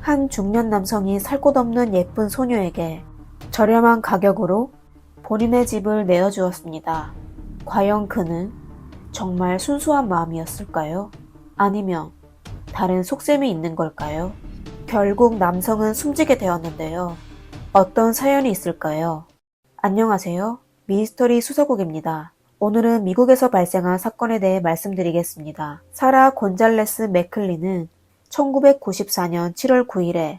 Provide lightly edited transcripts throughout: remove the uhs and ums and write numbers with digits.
한 중년 남성이 살 곳 없는 예쁜 소녀에게 저렴한 가격으로 본인의 집을 내어주었습니다. 과연 그는 정말 순수한 마음이었을까요? 아니면 다른 속셈이 있는 걸까요? 결국 남성은 숨지게 되었는데요. 어떤 사연이 있을까요? 안녕하세요. 미스터리 수사국입니다. 오늘은 미국에서 발생한 사건에 대해 말씀드리겠습니다. 사라 곤잘레스 맥클린은 1994년 7월 9일에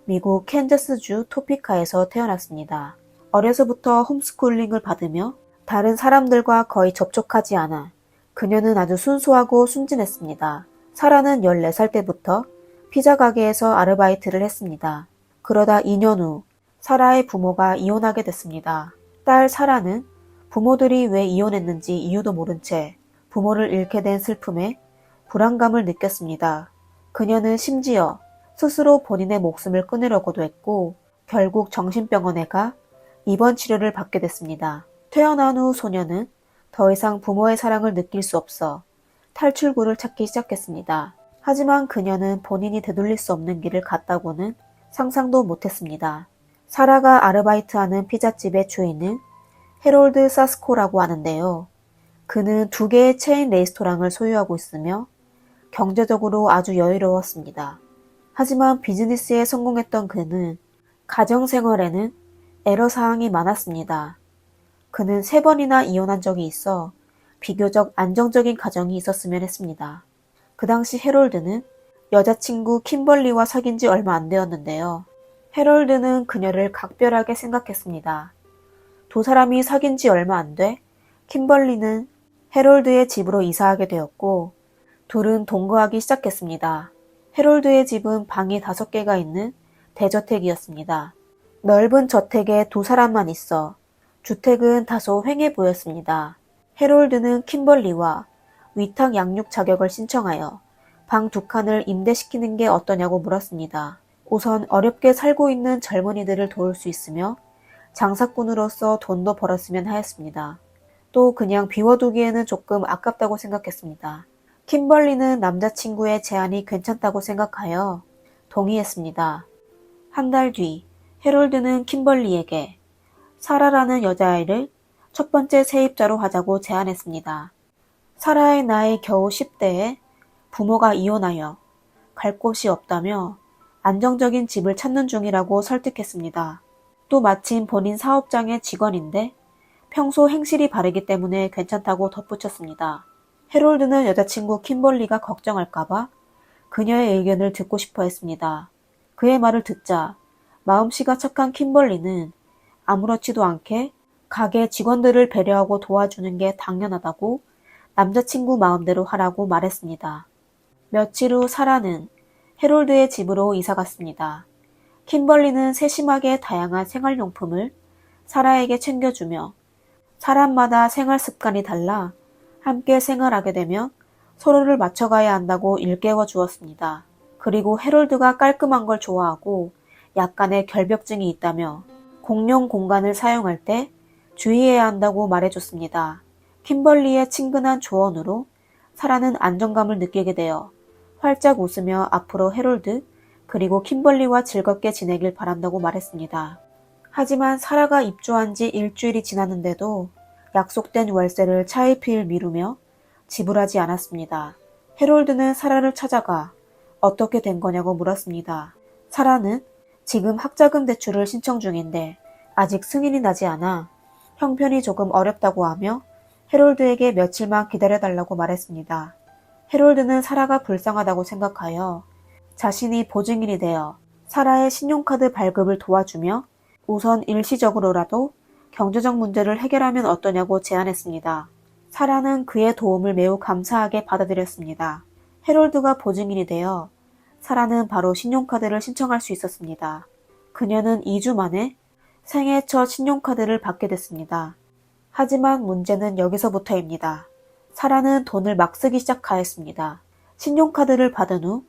미국 캔자스주 토피카에서 태어났습니다. 어려서부터 홈스쿨링을 받으며 다른 사람들과 거의 접촉하지 않아 그녀는 아주 순수하고 순진했습니다. 사라는 14살 때부터 피자 가게에서 아르바이트를 했습니다. 그러다 2년 후 사라의 부모가 이혼하게 됐습니다. 딸 사라는 부모들이 왜 이혼했는지 이유도 모른 채 부모를 잃게 된 슬픔에 불안감을 느꼈습니다. 그녀는 심지어 스스로 본인의 목숨을 끊으려고도 했고 결국 정신병원에 가 입원 치료를 받게 됐습니다. 태어난 후 소녀는 더 이상 부모의 사랑을 느낄 수 없어 탈출구를 찾기 시작했습니다. 하지만 그녀는 본인이 되돌릴 수 없는 길을 갔다고는 상상도 못했습니다. 사라가 아르바이트하는 피자집의 주인은 해롤드 사스코라고 하는데요. 그는 2개의 체인 레스토랑을 소유하고 있으며 경제적으로 아주 여유로웠습니다. 하지만 비즈니스에 성공했던 그는 가정생활에는 애로사항이 많았습니다. 그는 3번이나 이혼한 적이 있어 비교적 안정적인 가정이 있었으면 했습니다. 그 당시 해롤드는 여자친구 킴벌리와 사귄 지 얼마 안 되었는데요. 해롤드는 그녀를 각별하게 생각했습니다. 2 사람이 사귄 지 얼마 안 돼 킴벌리는 해롤드의 집으로 이사하게 되었고 둘은 동거하기 시작했습니다. 해롤드의 집은 방이 5개가 있는 대저택이었습니다. 넓은 저택에 2 사람만 있어 주택은 다소 휑해 보였습니다. 해롤드는 킴벌리와 위탁 양육 자격을 신청하여 방 2칸을 임대시키는 게 어떠냐고 물었습니다. 우선 어렵게 살고 있는 젊은이들을 도울 수 있으며 장사꾼으로서 돈도 벌었으면 하였습니다. 또 그냥 비워두기에는 조금 아깝다고 생각했습니다. 킴벌리는 남자친구의 제안이 괜찮다고 생각하여 동의했습니다. 한 달 뒤 해롤드는 킴벌리에게 사라라는 여자아이를 첫 번째 세입자로 하자고 제안했습니다. 사라의 나이 겨우 10대에 부모가 이혼하여 갈 곳이 없다며 안정적인 집을 찾는 중이라고 설득했습니다. 또 마침 본인 사업장의 직원인데 평소 행실이 바르기 때문에 괜찮다고 덧붙였습니다. 해롤드는 여자친구 킴벌리가 걱정할까봐 그녀의 의견을 듣고 싶어 했습니다. 그의 말을 듣자 마음씨가 착한 킴벌리는 아무렇지도 않게 가게 직원들을 배려하고 도와주는 게 당연하다고 남자친구 마음대로 하라고 말했습니다. 며칠 후 사라는 해롤드의 집으로 이사갔습니다. 킴벌리는 세심하게 다양한 생활용품을 사라에게 챙겨주며 사람마다 생활 습관이 달라 함께 생활하게 되면 서로를 맞춰가야 한다고 일깨워 주었습니다. 그리고 해롤드가 깔끔한 걸 좋아하고 약간의 결벽증이 있다며 공용 공간을 사용할 때 주의해야 한다고 말해줬습니다. 킴벌리의 친근한 조언으로 사라는 안정감을 느끼게 되어 활짝 웃으며 앞으로 해롤드 그리고 킴벌리와 즐겁게 지내길 바란다고 말했습니다. 하지만 사라가 입주한 지 일주일이 지났는데도 약속된 월세를 차일피일 미루며 지불하지 않았습니다. 해롤드는 사라를 찾아가 어떻게 된 거냐고 물었습니다. 사라는 지금 학자금 대출을 신청 중인데 아직 승인이 나지 않아 형편이 조금 어렵다고 하며 해롤드에게 며칠만 기다려달라고 말했습니다. 해롤드는 사라가 불쌍하다고 생각하여 자신이 보증인이 되어 사라의 신용카드 발급을 도와주며 우선 일시적으로라도 경제적 문제를 해결하면 어떠냐고 제안했습니다. 사라는 그의 도움을 매우 감사하게 받아들였습니다. 해롤드가 보증인이 되어 사라는 바로 신용카드를 신청할 수 있었습니다. 그녀는 2주 만에 생애 첫 신용카드를 받게 됐습니다. 하지만 문제는 여기서부터입니다. 사라는 돈을 막 쓰기 시작하였습니다. 신용카드를 받은 후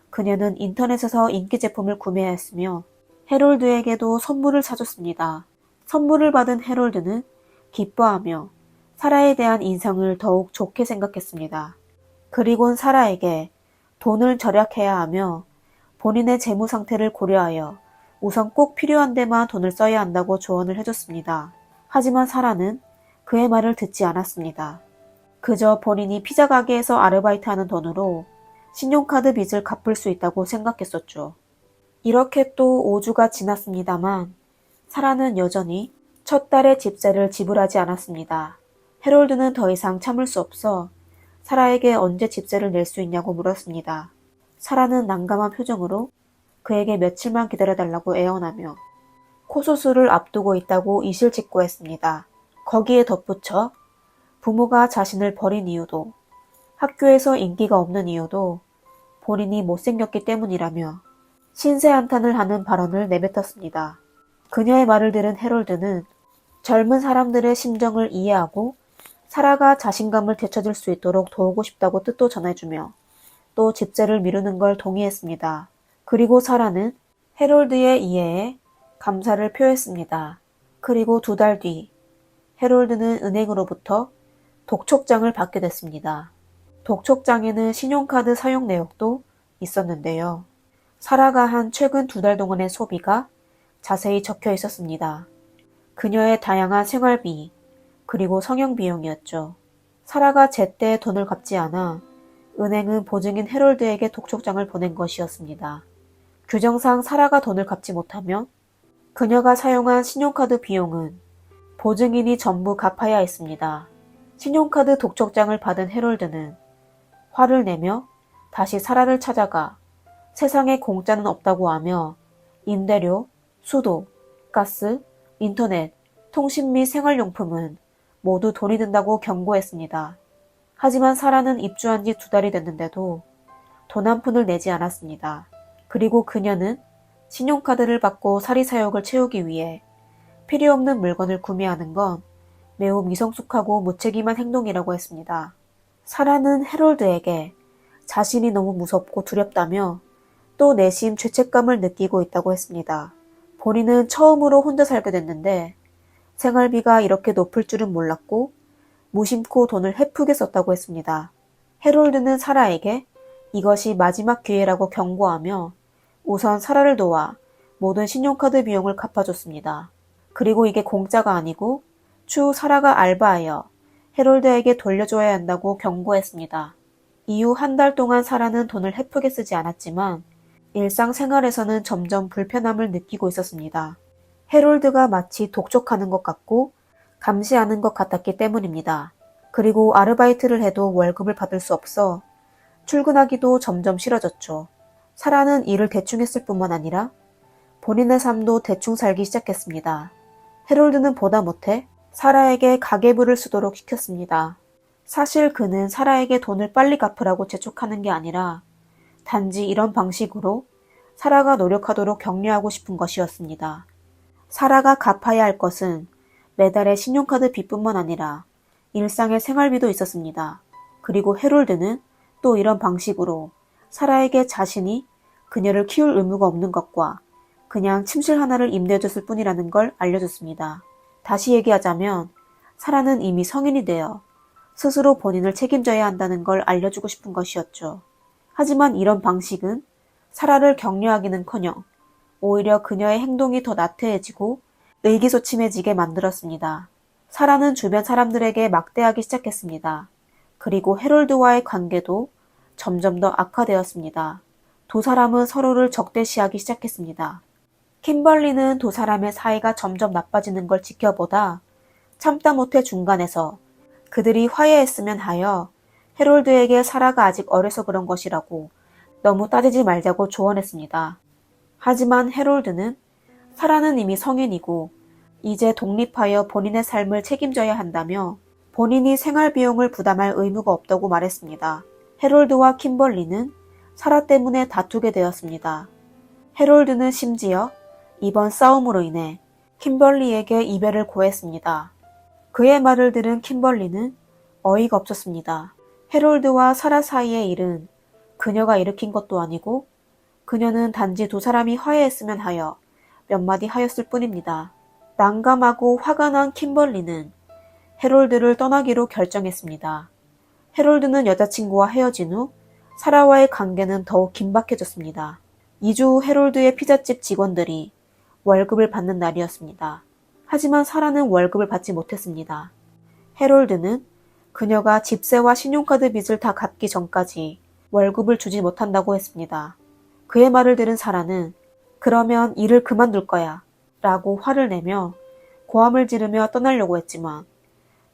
그녀는 인터넷에서 인기 제품을 구매하였으며 해롤드에게도 선물을 사줬습니다. 선물을 받은 해롤드는 기뻐하며 사라에 대한 인상을 더욱 좋게 생각했습니다. 그리곤 사라에게 돈을 절약해야 하며 본인의 재무 상태를 고려하여 우선 꼭 필요한 데만 돈을 써야 한다고 조언을 해줬습니다. 하지만 사라는 그의 말을 듣지 않았습니다. 그저 본인이 피자 가게에서 아르바이트하는 돈으로 신용카드 빚을 갚을 수 있다고 생각했었죠. 이렇게 또 5주가 지났습니다만 사라는 여전히 첫 달의 집세를 지불하지 않았습니다. 해롤드는 더 이상 참을 수 없어 사라에게 언제 집세를 낼 수 있냐고 물었습니다. 사라는 난감한 표정으로 그에게 며칠만 기다려달라고 애원하며 코수술을 앞두고 있다고 이실직고했습니다. 거기에 덧붙여 부모가 자신을 버린 이유도 학교에서 인기가 없는 이유도 본인이 못생겼기 때문이라며 신세한탄을 하는 발언을 내뱉었습니다. 그녀의 말을 들은 해롤드는 젊은 사람들의 심정을 이해하고 사라가 자신감을 되찾을 수 있도록 도우고 싶다고 뜻도 전해주며 또 집세를 미루는 걸 동의했습니다. 그리고 사라는 해롤드의 이해에 감사를 표했습니다. 그리고 2달 뒤 해롤드는 은행으로부터 독촉장을 받게 됐습니다. 독촉장에는 신용카드 사용 내역도 있었는데요. 사라가 한 최근 2달 동안의 소비가 자세히 적혀 있었습니다. 그녀의 다양한 생활비, 그리고 성형비용이었죠. 사라가 제때 돈을 갚지 않아 은행은 보증인 해롤드에게 독촉장을 보낸 것이었습니다. 규정상 사라가 돈을 갚지 못하면 그녀가 사용한 신용카드 비용은 보증인이 전부 갚아야 했습니다. 신용카드 독촉장을 받은 해롤드는 화를 내며 다시 사라를 찾아가 세상에 공짜는 없다고 하며 임대료, 수도, 가스, 인터넷, 통신 및 생활용품은 모두 돈이 든다고 경고했습니다. 하지만 사라는 입주한 지 2달이 됐는데도 돈 한 푼을 내지 않았습니다. 그리고 그녀는 신용카드를 받고 사리사욕을 채우기 위해 필요 없는 물건을 구매하는 건 매우 미성숙하고 무책임한 행동이라고 했습니다. 사라는 해롤드에게 자신이 너무 무섭고 두렵다며 또 내심 죄책감을 느끼고 있다고 했습니다. 본인은 처음으로 혼자 살게 됐는데 생활비가 이렇게 높을 줄은 몰랐고 무심코 돈을 헤프게 썼다고 했습니다. 해롤드는 사라에게 이것이 마지막 기회라고 경고하며 우선 사라를 도와 모든 신용카드 비용을 갚아줬습니다. 그리고 이게 공짜가 아니고 추후 사라가 알바하여 해롤드에게 돌려줘야 한다고 경고했습니다. 이후 한 달 동안 사라는 돈을 헤프게 쓰지 않았지만 일상생활에서는 점점 불편함을 느끼고 있었습니다. 해롤드가 마치 독촉하는 것 같고 감시하는 것 같았기 때문입니다. 그리고 아르바이트를 해도 월급을 받을 수 없어 출근하기도 점점 싫어졌죠. 사라는 일을 대충 했을 뿐만 아니라 본인의 삶도 대충 살기 시작했습니다. 해롤드는 보다 못해 사라에게 가계부를 쓰도록 시켰습니다. 사실 그는 사라에게 돈을 빨리 갚으라고 재촉하는 게 아니라 단지 이런 방식으로 사라가 노력하도록 격려하고 싶은 것이었습니다. 사라가 갚아야 할 것은 매달의 신용카드 빚뿐만 아니라 일상의 생활비도 있었습니다. 그리고 해롤드는 또 이런 방식으로 사라에게 자신이 그녀를 키울 의무가 없는 것과 그냥 침실 하나를 임대해줬을 뿐이라는 걸 알려줬습니다. 다시 얘기하자면 사라는 이미 성인이 되어 스스로 본인을 책임져야 한다는 걸 알려주고 싶은 것이었죠. 하지만 이런 방식은 사라를 격려하기는커녕 오히려 그녀의 행동이 더 나태해지고 의기소침해지게 만들었습니다. 사라는 주변 사람들에게 막대하기 시작했습니다. 그리고 해롤드와의 관계도 점점 더 악화되었습니다. 2사람은 서로를 적대시하기 시작했습니다. 킴벌리는 2사람의 사이가 점점 나빠지는 걸 지켜보다 참다 못해 중간에서 그들이 화해했으면 하여 해롤드에게 사라가 아직 어려서 그런 것이라고 너무 따지지 말자고 조언했습니다. 하지만 해롤드는 사라는 이미 성인이고 이제 독립하여 본인의 삶을 책임져야 한다며 본인이 생활비용을 부담할 의무가 없다고 말했습니다. 해롤드와 킴벌리는 사라 때문에 다투게 되었습니다. 해롤드는 심지어 이번 싸움으로 인해 킴벌리에게 이별을 고했습니다. 그의 말을 들은 킴벌리는 어이가 없었습니다. 해롤드와 사라 사이의 일은 그녀가 일으킨 것도 아니고 그녀는 단지 2사람이 화해했으면 하여 몇 마디 하였을 뿐입니다. 난감하고 화가 난 킴벌리는 해롤드를 떠나기로 결정했습니다. 해롤드는 여자친구와 헤어진 후 사라와의 관계는 더욱 긴박해졌습니다. 2주 헤롤드의 피자집 직원들이 월급을 받는 날이었습니다. 하지만 사라는 월급을 받지 못했습니다. 헤롤드는 그녀가 집세와 신용카드 빚을 다 갚기 전까지 월급을 주지 못한다고 했습니다. 그의 말을 들은 사라는 그러면 일을 그만둘 거야 라고 화를 내며 고함을 지르며 떠나려고 했지만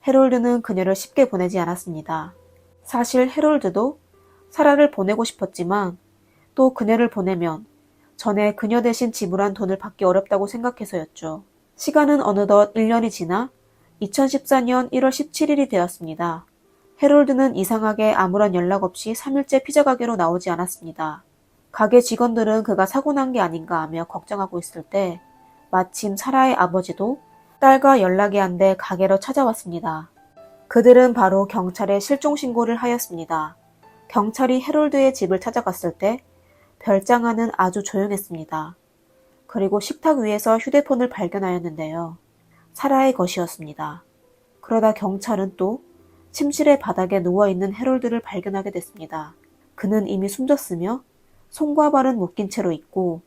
헤롤드는 그녀를 쉽게 보내지 않았습니다. 사실 헤롤드도 사라를 보내고 싶었지만 또 그녀를 보내면 전에 그녀 대신 지불한 돈을 받기 어렵다고 생각해서였죠. 시간은 어느덧 1년이 지나 2014년 1월 17일이 되었습니다. 헤롤드는 이상하게 아무런 연락 없이 3일째 피자 가게로 나오지 않았습니다. 가게 직원들은 그가 사고 난 게 아닌가 하며 걱정하고 있을 때 마침 사라의 아버지도 딸과 연락이 안 돼 가게로 찾아왔습니다. 그들은 바로 경찰에 실종 신고를 하였습니다. 경찰이 헤롤드의 집을 찾아갔을 때 별장안은 아주 조용했습니다. 그리고 식탁 위에서 휴대폰을 발견하였는데요. 사라의 것이었습니다. 그러다 경찰은 또 침실의 바닥에 누워있는 헤롤드를 발견하게 됐습니다. 그는 이미 숨졌으며 손과 발은 묶인 채로 있고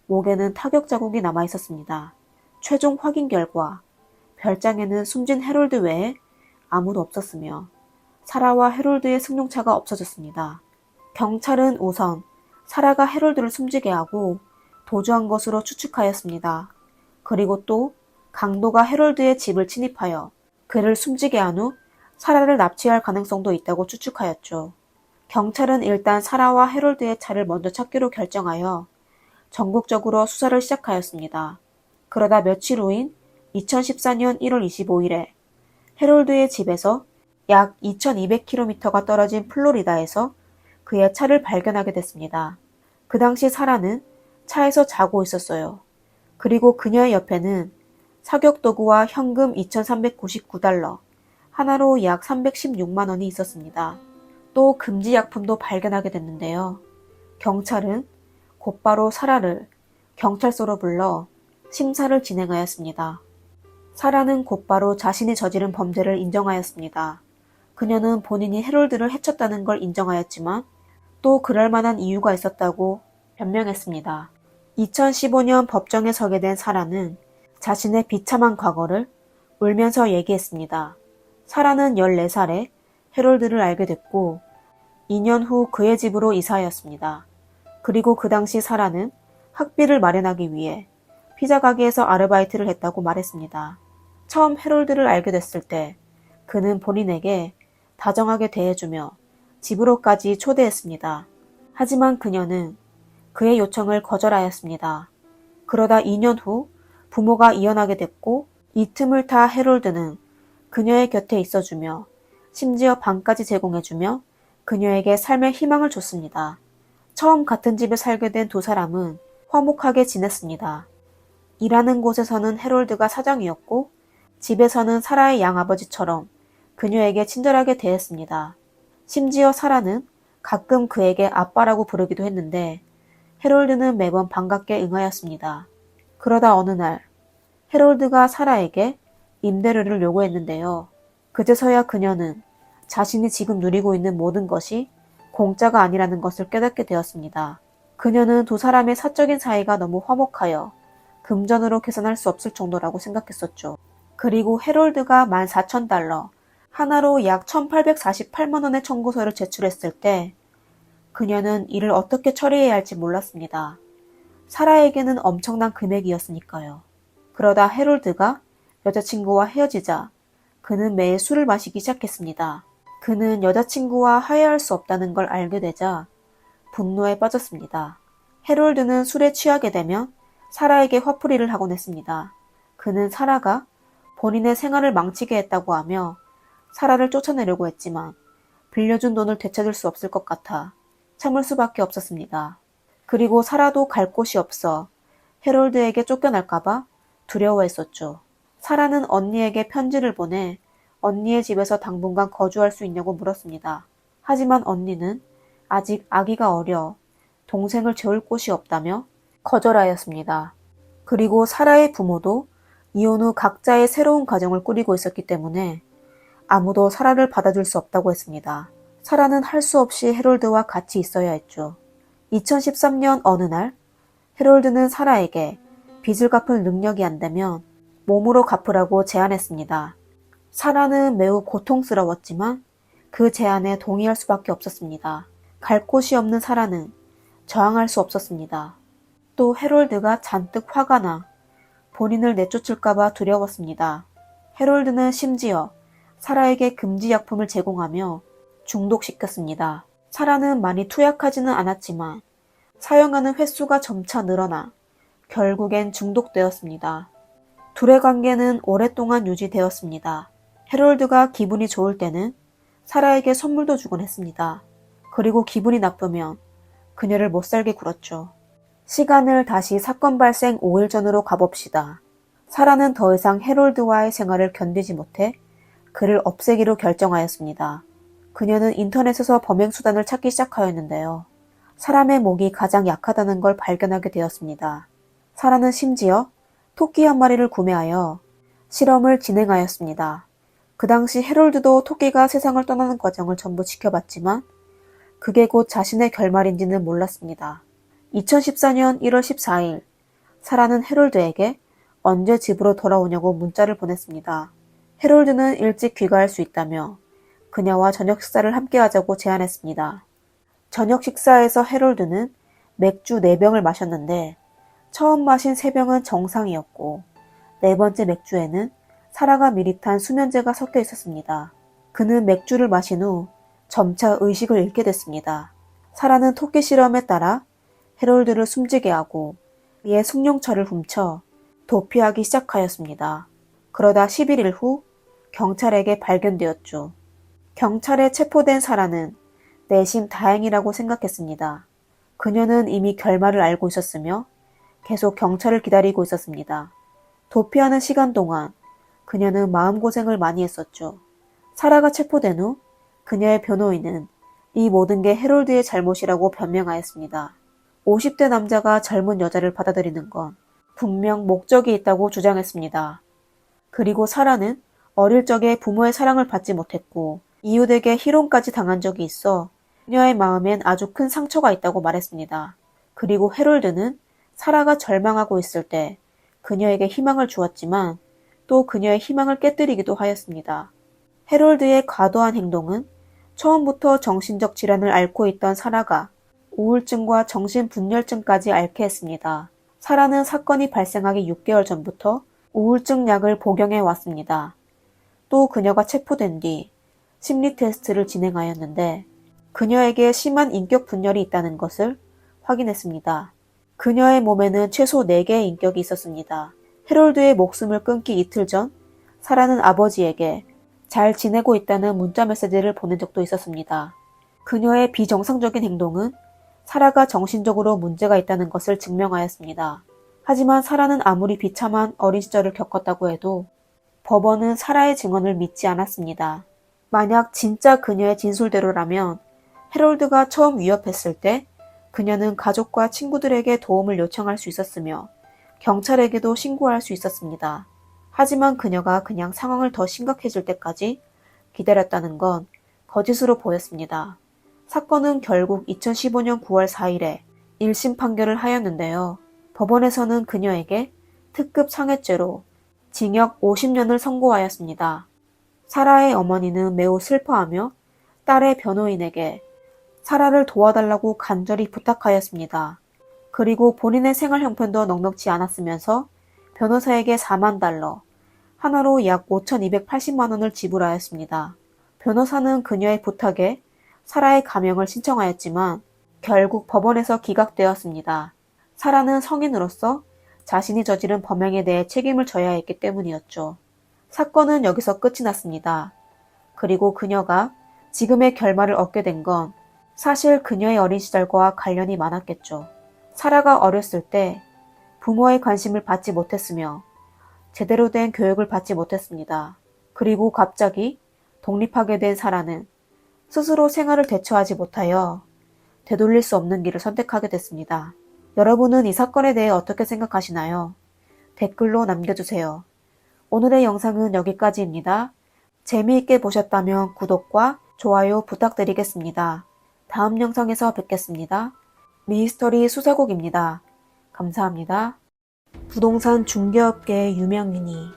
목에는 타격 자국이 남아 있었습니다. 최종 확인 결과 별장에는 숨진 헤롤드 외에 아무도 없었으며 사라와 헤롤드의 승용차가 없어졌습니다. 경찰은 우선 사라가 헤롤드를 숨지게 하고 도주한 것으로 추측하였습니다. 그리고 또 강도가 헤롤드의 집을 침입하여 그를 숨지게 한 후 사라를 납치할 가능성도 있다고 추측하였죠. 경찰은 일단 사라와 헤롤드의 차를 먼저 찾기로 결정하여 전국적으로 수사를 시작하였습니다. 그러다 며칠 후인 2014년 1월 25일에 헤롤드의 집에서 약 2200km가 떨어진 플로리다에서 그의 차를 발견하게 됐습니다. 그 당시 사라는 차에서 자고 있었어요. 그리고 그녀의 옆에는 사격도구와 현금 2399달러, 하나로 약 316만 원이 있었습니다. 또 금지약품도 발견하게 됐는데요. 경찰은 곧바로 사라를 경찰서로 불러 심사를 진행하였습니다. 사라는 곧바로 자신이 저지른 범죄를 인정하였습니다. 그녀는 본인이 헤롤드를 해쳤다는 걸 인정하였지만 또 그럴 만한 이유가 있었다고 변명했습니다. 2015년 법정에 서게 된 사라는 자신의 비참한 과거를 울면서 얘기했습니다. 사라는 14살에 헤롤드를 알게 됐고 2년 후 그의 집으로 이사하였습니다. 그리고 그 당시 사라는 학비를 마련하기 위해 피자 가게에서 아르바이트를 했다고 말했습니다. 처음 헤롤드를 알게 됐을 때 그는 본인에게 다정하게 대해주며 집으로까지 초대했습니다. 하지만 그녀는 그의 요청을 거절하였습니다. 그러다 2년 후 부모가 이혼하게 됐고 이 틈을 타 헤롤드는 그녀의 곁에 있어주며 심지어 방까지 제공해주며 그녀에게 삶의 희망을 줬습니다. 처음 같은 집에 살게 된 두 사람은 화목하게 지냈습니다. 일하는 곳에서는 헤롤드가 사장이었고 집에서는 사라의 양아버지처럼 그녀에게 친절하게 대했습니다. 심지어 사라는 가끔 그에게 아빠라고 부르기도 했는데 헤롤드는 매번 반갑게 응하였습니다. 그러다 어느 날 헤롤드가 사라에게 임대료를 요구했는데요. 그제서야 그녀는 자신이 지금 누리고 있는 모든 것이 공짜가 아니라는 것을 깨닫게 되었습니다. 그녀는 두 사람의 사적인 사이가 너무 화목하여 금전으로 계산할 수 없을 정도라고 생각했었죠. 그리고 헤롤드가 14,000달러, 하나로 약 1848만 원의 청구서를 제출했을 때 그녀는 이를 어떻게 처리해야 할지 몰랐습니다. 사라에게는 엄청난 금액이었으니까요. 그러다 헤롤드가 여자친구와 헤어지자 그는 매일 술을 마시기 시작했습니다. 그는 여자친구와 화해할 수 없다는 걸 알게 되자 분노에 빠졌습니다. 헤롤드는 술에 취하게 되면 사라에게 화풀이를 하곤 했습니다. 그는 사라가 본인의 생활을 망치게 했다고 하며 사라를 쫓아내려고 했지만 빌려준 돈을 되찾을 수 없을 것 같아 참을 수밖에 없었습니다. 그리고 사라도 갈 곳이 없어 헤롤드에게 쫓겨날까봐 두려워했었죠. 사라는 언니에게 편지를 보내 언니의 집에서 당분간 거주할 수 있냐고 물었습니다. 하지만 언니는 아직 아기가 어려 동생을 재울 곳이 없다며 거절하였습니다. 그리고 사라의 부모도 이혼 후 각자의 새로운 가정을 꾸리고 있었기 때문에 아무도 사라를 받아줄 수 없다고 했습니다. 사라는 할 수 없이 헤롤드와 같이 있어야 했죠. 2013년 어느 날 해롤드는 사라에게 빚을 갚을 능력이 안 되면 몸으로 갚으라고 제안했습니다. 사라는 매우 고통스러웠지만 그 제안에 동의할 수밖에 없었습니다. 갈 곳이 없는 사라는 저항할 수 없었습니다. 또 해롤드가 잔뜩 화가 나 본인을 내쫓을까봐 두려웠습니다. 해롤드는 심지어 사라에게 금지 약품을 제공하며 중독시켰습니다. 사라는 많이 투약하지는 않았지만 사용하는 횟수가 점차 늘어나 결국엔 중독되었습니다. 둘의 관계는 오랫동안 유지되었습니다. 해롤드가 기분이 좋을 때는 사라에게 선물도 주곤 했습니다. 그리고 기분이 나쁘면 그녀를 못살게 굴었죠. 시간을 다시 사건 발생 5일 전으로 가봅시다. 사라는 더 이상 해롤드와의 생활을 견디지 못해 그를 없애기로 결정하였습니다. 그녀는 인터넷에서 범행 수단을 찾기 시작하였는데요. 사람의 목이 가장 약하다는 걸 발견하게 되었습니다. 사라는 심지어 토끼 한 마리를 구매하여 실험을 진행하였습니다. 그 당시 해롤드도 토끼가 세상을 떠나는 과정을 전부 지켜봤지만 그게 곧 자신의 결말인지는 몰랐습니다. 2014년 1월 14일 사라는 해롤드에게 언제 집으로 돌아오냐고 문자를 보냈습니다. 해롤드는 일찍 귀가할 수 있다며 그녀와 저녁 식사를 함께 하자고 제안했습니다. 저녁 식사에서 해롤드는 맥주 4병을 마셨는데 처음 마신 3병은 정상이었고 4번째 맥주에는 사라가 미리 탄 수면제가 섞여 있었습니다. 그는 맥주를 마신 후 점차 의식을 잃게 됐습니다. 사라는 토끼 실험에 따라 해롤드를 숨지게 하고 이에 승용차를 훔쳐 도피하기 시작하였습니다. 그러다 11일 후 경찰에게 발견되었죠. 경찰에 체포된 사라는 내심 다행이라고 생각했습니다. 그녀는 이미 결말을 알고 있었으며 계속 경찰을 기다리고 있었습니다. 도피하는 시간 동안 그녀는 마음고생을 많이 했었죠. 사라가 체포된 후 그녀의 변호인은 이 모든 게 해롤드의 잘못이라고 변명하였습니다. 50대 남자가 젊은 여자를 받아들이는 건 분명 목적이 있다고 주장했습니다. 그리고 사라는 어릴 적에 부모의 사랑을 받지 못했고 이웃에게 희롱까지 당한 적이 있어 그녀의 마음엔 아주 큰 상처가 있다고 말했습니다. 그리고 해롤드는 사라가 절망하고 있을 때 그녀에게 희망을 주었지만 또 그녀의 희망을 깨뜨리기도 하였습니다. 해롤드의 과도한 행동은 처음부터 정신적 질환을 앓고 있던 사라가 우울증과 정신분열증까지 앓게 했습니다. 사라는 사건이 발생하기 6개월 전부터 우울증 약을 복용해 왔습니다. 또 그녀가 체포된 뒤 심리 테스트를 진행하였는데 그녀에게 심한 인격 분열이 있다는 것을 확인했습니다. 그녀의 몸에는 최소 4개의 인격이 있었습니다. 해롤드의 목숨을 끊기 이틀 전 사라는 아버지에게 잘 지내고 있다는 문자 메시지를 보낸 적도 있었습니다. 그녀의 비정상적인 행동은 사라가 정신적으로 문제가 있다는 것을 증명하였습니다. 하지만 사라는 아무리 비참한 어린 시절을 겪었다고 해도 법원은 사라의 증언을 믿지 않았습니다. 만약 진짜 그녀의 진술대로라면 해롤드가 처음 위협했을 때 그녀는 가족과 친구들에게 도움을 요청할 수 있었으며 경찰에게도 신고할 수 있었습니다. 하지만 그녀가 그냥 상황을 더 심각해질 때까지 기다렸다는 건 거짓으로 보였습니다. 사건은 결국 2015년 9월 4일에 1심 판결을 하였는데요. 법원에서는 그녀에게 특급 상해죄로 징역 50년을 선고하였습니다. 사라의 어머니는 매우 슬퍼하며 딸의 변호인에게 사라를 도와달라고 간절히 부탁하였습니다. 그리고 본인의 생활 형편도 넉넉지 않았으면서 변호사에게 4만 달러, 하나로 약 5,280만 원을 지불하였습니다. 변호사는 그녀의 부탁에 사라의 감형을 신청하였지만 결국 법원에서 기각되었습니다. 사라는 성인으로서 자신이 저지른 범행에 대해 책임을 져야 했기 때문이었죠. 사건은 여기서 끝이 났습니다. 그리고 그녀가 지금의 결말을 얻게 된 건 사실 그녀의 어린 시절과 관련이 많았겠죠. 사라가 어렸을 때 부모의 관심을 받지 못했으며 제대로 된 교육을 받지 못했습니다. 그리고 갑자기 독립하게 된 사라는 스스로 생활을 대처하지 못하여 되돌릴 수 없는 길을 선택하게 됐습니다. 여러분은 이 사건에 대해 어떻게 생각하시나요? 댓글로 남겨주세요. 오늘의 영상은 여기까지입니다. 재미있게 보셨다면 구독과 좋아요 부탁드리겠습니다. 다음 영상에서 뵙겠습니다. 미스터리 수사곡입니다. 감사합니다. 부동산 중개업계의 유명인이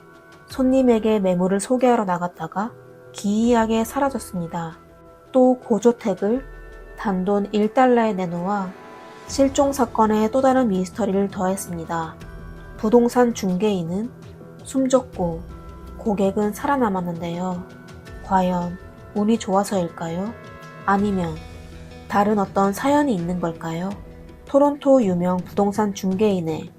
손님에게 매물을 소개하러 나갔다가 기이하게 사라졌습니다. 또 고조택을 단돈 1달러에 내놓아 실종 사건에 또 다른 미스터리를 더했습니다. 부동산 중개인은 숨졌고 고객은 살아남았는데요. 과연 운이 좋아서일까요? 아니면 다른 어떤 사연이 있는 걸까요? 토론토 유명 부동산 중개인의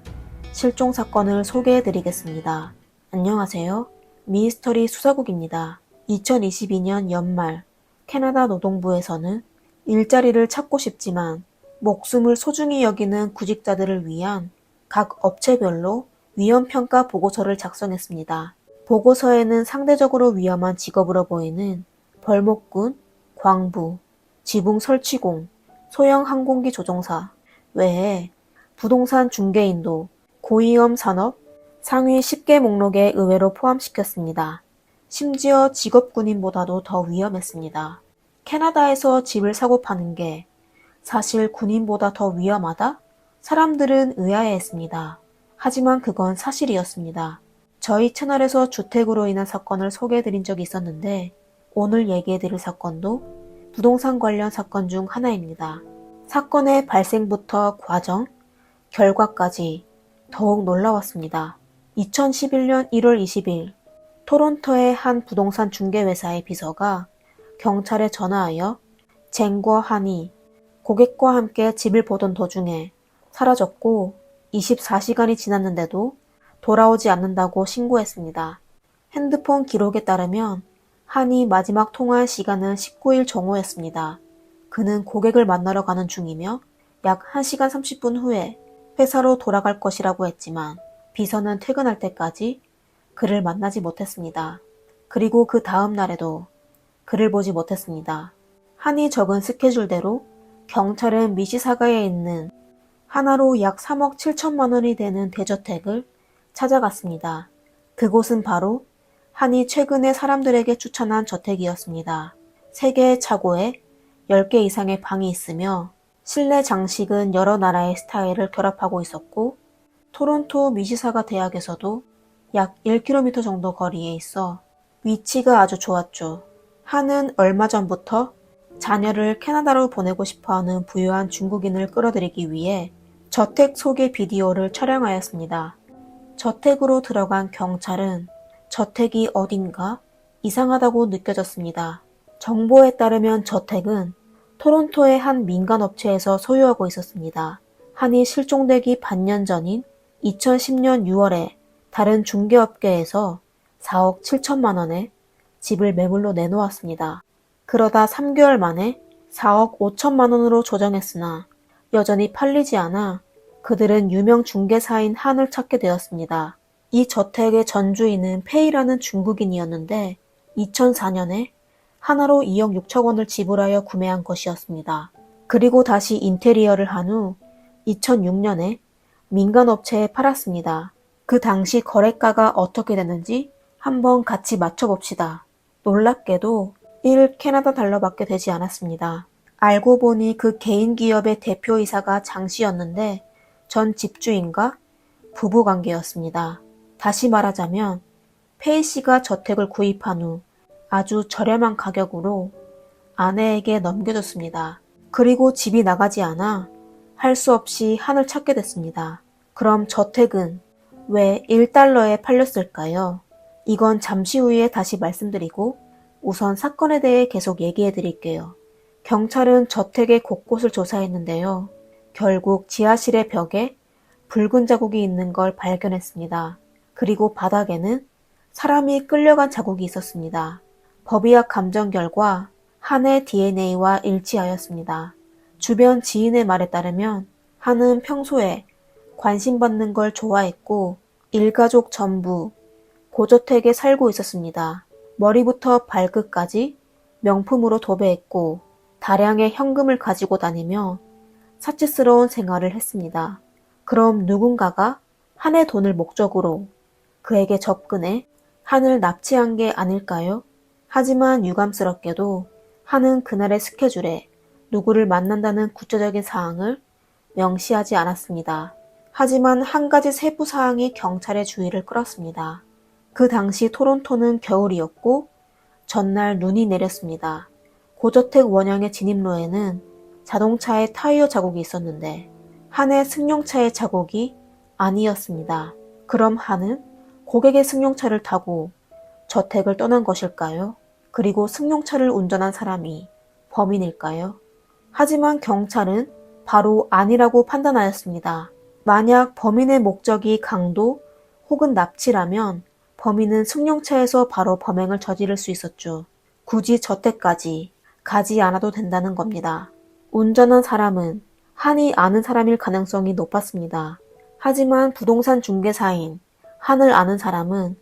실종 사건을 소개해 드리겠습니다. 안녕하세요. 미스터리 수사국입니다. 2022년 연말 캐나다 노동부에서는 일자리를 찾고 싶지만 목숨을 소중히 여기는 구직자들을 위한 각 업체별로 위험평가 보고서를 작성했습니다. 보고서에는 상대적으로 위험한 직업으로 보이는 벌목꾼, 광부, 지붕 설치공, 소형 항공기 조종사 외에 부동산 중개인도 고위험 산업 상위 10개 목록에 의외로 포함시켰습니다. 심지어 직업군인보다도 더 위험했습니다. 캐나다에서 집을 사고 파는 게 사실 군인보다 더 위험하다? 사람들은 의아해했습니다. 하지만 그건 사실이었습니다. 저희 채널에서 주택으로 인한 사건을 소개해드린 적이 있었는데 오늘 얘기해드릴 사건도 부동산 관련 사건 중 하나입니다. 사건의 발생부터 과정, 결과까지 더욱 놀라웠습니다. 2011년 1월 20일 토론토의 한 부동산 중개회사의 비서가 경찰에 전화하여 쟁과 한이 고객과 함께 집을 보던 도중에 사라졌고 24시간이 지났는데도 돌아오지 않는다고 신고했습니다. 핸드폰 기록에 따르면 한이 마지막 통화한 시간은 19일 정오였습니다. 그는 고객을 만나러 가는 중이며 약 1시간 30분 후에 회사로 돌아갈 것이라고 했지만 비서는 퇴근할 때까지 그를 만나지 못했습니다. 그리고 그 다음 날에도 그를 보지 못했습니다. 한이 적은 스케줄대로 경찰은 미시사가에 있는 하나로 약 3억 7천만 원이 되는 대저택을 찾아갔습니다. 그곳은 바로 한이 최근에 사람들에게 추천한 저택이었습니다. 3개의 차고에 10개 이상의 방이 있으며 실내 장식은 여러 나라의 스타일을 결합하고 있었고 토론토 미시사가 대학에서도 약 1km 정도 거리에 있어 위치가 아주 좋았죠. 한은 얼마 전부터 자녀를 캐나다로 보내고 싶어하는 부유한 중국인을 끌어들이기 위해 저택 소개 비디오를 촬영하였습니다. 저택으로 들어간 경찰은 저택이 어딘가 이상하다고 느껴졌습니다. 정보에 따르면 저택은 토론토의 한 민간업체에서 소유하고 있었습니다. 한이 실종되기 반년 전인 2010년 6월에 다른 중개업계에서 4억 7천만 원에 집을 매물로 내놓았습니다. 그러다 3개월 만에 4억 5천만 원으로 조정했으나 여전히 팔리지 않아 그들은 유명 중개사인 한을 찾게 되었습니다. 이 저택의 전주인은 페이라는 중국인이었는데 2004년에 하나로 2억 6천 원을 지불하여 구매한 것이었습니다. 그리고 다시 인테리어를 한 후 2006년에 민간업체에 팔았습니다. 그 당시 거래가가 어떻게 됐는지 한번 같이 맞춰봅시다. 놀랍게도 1 캐나다 달러밖에 되지 않았습니다. 알고 보니 그 개인 기업의 대표이사가 장 씨였는데 전 집주인과 부부관계였습니다. 다시 말하자면 페이 씨가 저택을 구입한 후 아주 저렴한 가격으로 아내에게 넘겨줬습니다. 그리고 집이 나가지 않아 할 수 없이 한을 찾게 됐습니다. 그럼 저택은 왜 1달러에 팔렸을까요? 이건 잠시 후에 다시 말씀드리고 우선 사건에 대해 계속 얘기해 드릴게요. 경찰은 저택의 곳곳을 조사했는데요. 결국 지하실의 벽에 붉은 자국이 있는 걸 발견했습니다. 그리고 바닥에는 사람이 끌려간 자국이 있었습니다. 법의학 감정 결과 한의 DNA와 일치하였습니다. 주변 지인의 말에 따르면 한은 평소에 관심받는 걸 좋아했고 일가족 전부 고저택에 살고 있었습니다. 머리부터 발끝까지 명품으로 도배했고 다량의 현금을 가지고 다니며 사치스러운 생활을 했습니다. 그럼 누군가가 한의 돈을 목적으로 그에게 접근해 한을 납치한 게 아닐까요? 하지만 유감스럽게도 한은 그날의 스케줄에 누구를 만난다는 구체적인 사항을 명시하지 않았습니다. 하지만 한 가지 세부 사항이 경찰의 주의를 끌었습니다. 그 당시 토론토는 겨울이었고 전날 눈이 내렸습니다. 고저택 원형의 진입로에는 자동차의 타이어 자국이 있었는데 한의 승용차의 자국이 아니었습니다. 그럼 한은 고객의 승용차를 타고 저택을 떠난 것일까요? 그리고 승용차를 운전한 사람이 범인일까요? 하지만 경찰은 바로 아니라고 판단하였습니다. 만약 범인의 목적이 강도 혹은 납치라면 범인은 승용차에서 바로 범행을 저지를 수 있었죠. 굳이 저때까지 가지 않아도 된다는 겁니다. 운전한 사람은 한이 아는 사람일 가능성이 높았습니다. 하지만 부동산 중개사인 한을 아는 사람은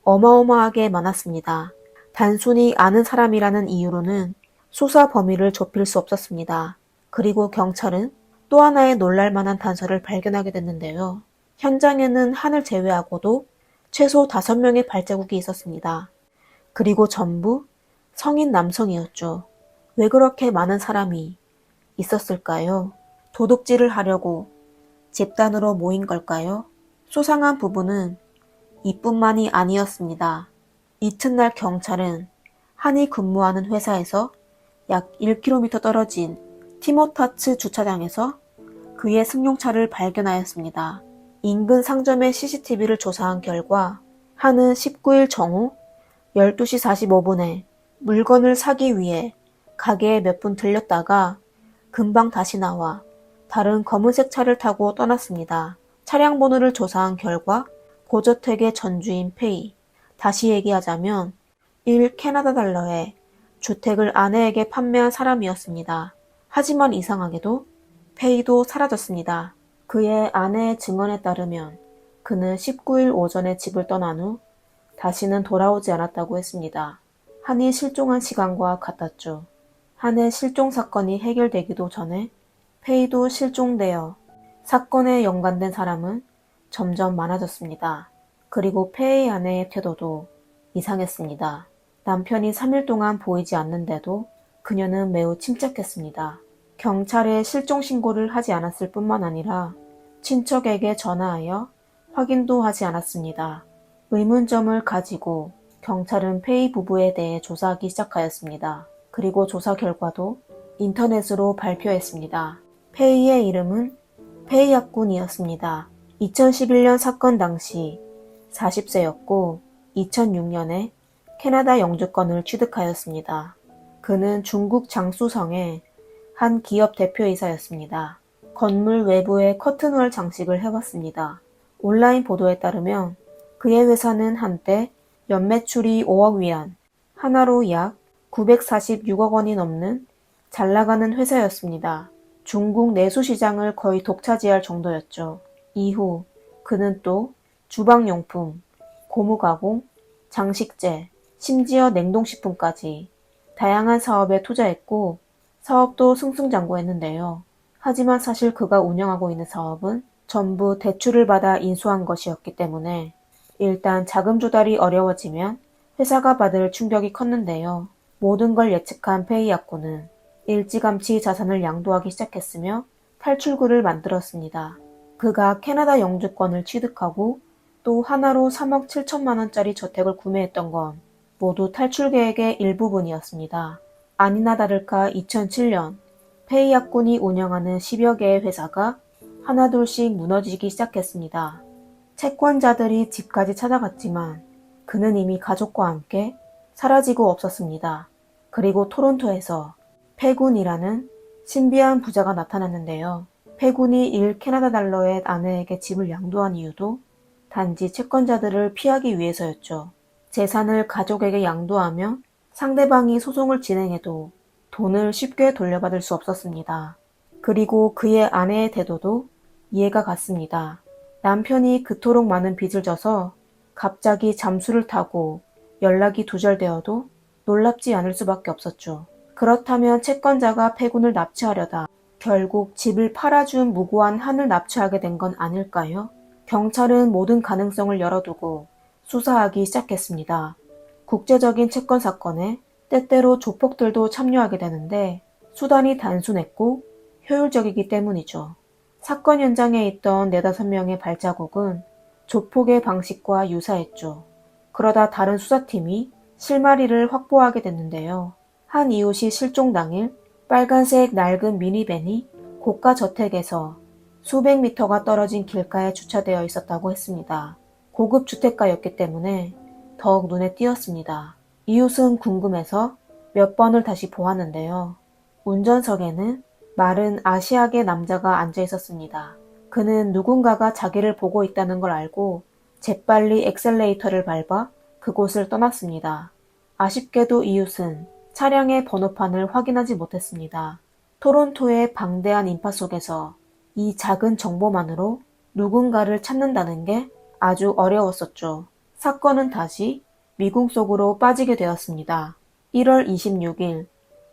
어마어마하게 많았습니다. 단순히 아는 사람이라는 이유로는 수사 범위를 좁힐 수 없었습니다. 그리고 경찰은 또 하나의 놀랄만한 단서를 발견하게 됐는데요. 현장에는 한을 제외하고도 최소 5명의 발자국이 있었습니다. 그리고 전부 성인 남성이었죠. 왜 그렇게 많은 사람이 있었을까요? 도둑질을 하려고 집단으로 모인 걸까요? 수상한 부분은 이뿐만이 아니었습니다. 이튿날 경찰은 한이 근무하는 회사에서 약 1km 떨어진 티모타츠 주차장에서 그의 승용차를 발견하였습니다. 인근 상점의 CCTV를 조사한 결과 한은 19일 정오 12시 45분에 물건을 사기 위해 가게에 몇 분 들렸다가 금방 다시 나와 다른 검은색 차를 타고 떠났습니다. 차량 번호를 조사한 결과 고저택의 전주인 페이, 다시 얘기하자면 1 캐나다 달러에 주택을 아내에게 판매한 사람이었습니다. 하지만 이상하게도 페이도 사라졌습니다. 그의 아내의 증언에 따르면 그는 19일 오전에 집을 떠난 후 다시는 돌아오지 않았다고 했습니다. 한이 실종한 시간과 같았죠. 한의 실종 사건이 해결되기도 전에 페이도 실종되어 사건에 연관된 사람은 점점 많아졌습니다. 그리고 페이 아내의 태도도 이상했습니다. 남편이 3일 동안 보이지 않는데도 그녀는 매우 침착했습니다. 경찰에 실종 신고를 하지 않았을 뿐만 아니라 친척에게 전화하여 확인도 하지 않았습니다. 의문점을 가지고 경찰은 페이 부부에 대해 조사하기 시작하였습니다. 그리고 조사 결과도 인터넷으로 발표했습니다. 페이의 이름은 페이 약군이었습니다. 2011년 사건 당시 40세였고 2006년에 캐나다 영주권을 취득하였습니다. 그는 중국 장수성의 한 기업 대표이사였습니다. 건물 외부에 커튼월 장식을 해왔습니다. 온라인 보도에 따르면 그의 회사는 한때 연매출이 5억 위안, 하나로 약 946억 원이 넘는 잘 나가는 회사였습니다. 중국 내수 시장을 거의 독차지할 정도였죠. 이후 그는 또 주방용품, 고무가공, 장식재, 심지어 냉동식품까지 다양한 사업에 투자했고 사업도 승승장구했는데요. 하지만 사실 그가 운영하고 있는 사업은 전부 대출을 받아 인수한 것이었기 때문에 일단 자금 조달이 어려워지면 회사가 받을 충격이 컸는데요. 모든 걸 예측한 페이 약군은 일찌감치 자산을 양도하기 시작했으며 탈출구를 만들었습니다. 그가 캐나다 영주권을 취득하고 또 하나로 3억 7천만 원짜리 저택을 구매했던 건 모두 탈출 계획의 일부분이었습니다. 아니나 다를까 2007년 페이 약군이 운영하는 10여 개의 회사가 하나둘씩 무너지기 시작했습니다. 채권자들이 집까지 찾아갔지만 그는 이미 가족과 함께 사라지고 없었습니다. 그리고 토론토에서 패군이라는 신비한 부자가 나타났는데요. 패군이 1 캐나다 달러의 아내에게 집을 양도한 이유도 단지 채권자들을 피하기 위해서였죠. 재산을 가족에게 양도하면 상대방이 소송을 진행해도 돈을 쉽게 돌려받을 수 없었습니다. 그리고 그의 아내의 태도도 이해가 갔습니다. 남편이 그토록 많은 빚을 져서 갑자기 잠수를 타고 연락이 두절되어도 놀랍지 않을 수밖에 없었죠. 그렇다면 채권자가 패군을 납치하려다 결국 집을 팔아준 무고한 한을 납치하게 된 건 아닐까요? 경찰은 모든 가능성을 열어두고 수사하기 시작했습니다. 국제적인 채권 사건에 때때로 조폭들도 참여하게 되는데 수단이 단순했고 효율적이기 때문이죠. 사건 현장에 있던 4~5명의 발자국은 조폭의 방식과 유사했죠. 그러다 다른 수사팀이 실마리를 확보하게 됐는데요. 한 이웃이 실종 당일 빨간색 낡은 미니밴이 고가 저택에서 수백 미터가 떨어진 길가에 주차되어 있었다고 했습니다. 고급 주택가였기 때문에 더욱 눈에 띄었습니다. 이웃은 궁금해서 몇 번을 다시 보았는데요. 운전석에는 마른 아시아계 남자가 앉아 있었습니다. 그는 누군가가 자기를 보고 있다는 걸 알고 재빨리 엑셀레이터를 밟아 그곳을 떠났습니다. 아쉽게도 이웃은 차량의 번호판을 확인하지 못했습니다. 토론토의 방대한 인파 속에서 이 작은 정보만으로 누군가를 찾는다는 게 아주 어려웠었죠. 사건은 다시 미궁 속으로 빠지게 되었습니다. 1월 26일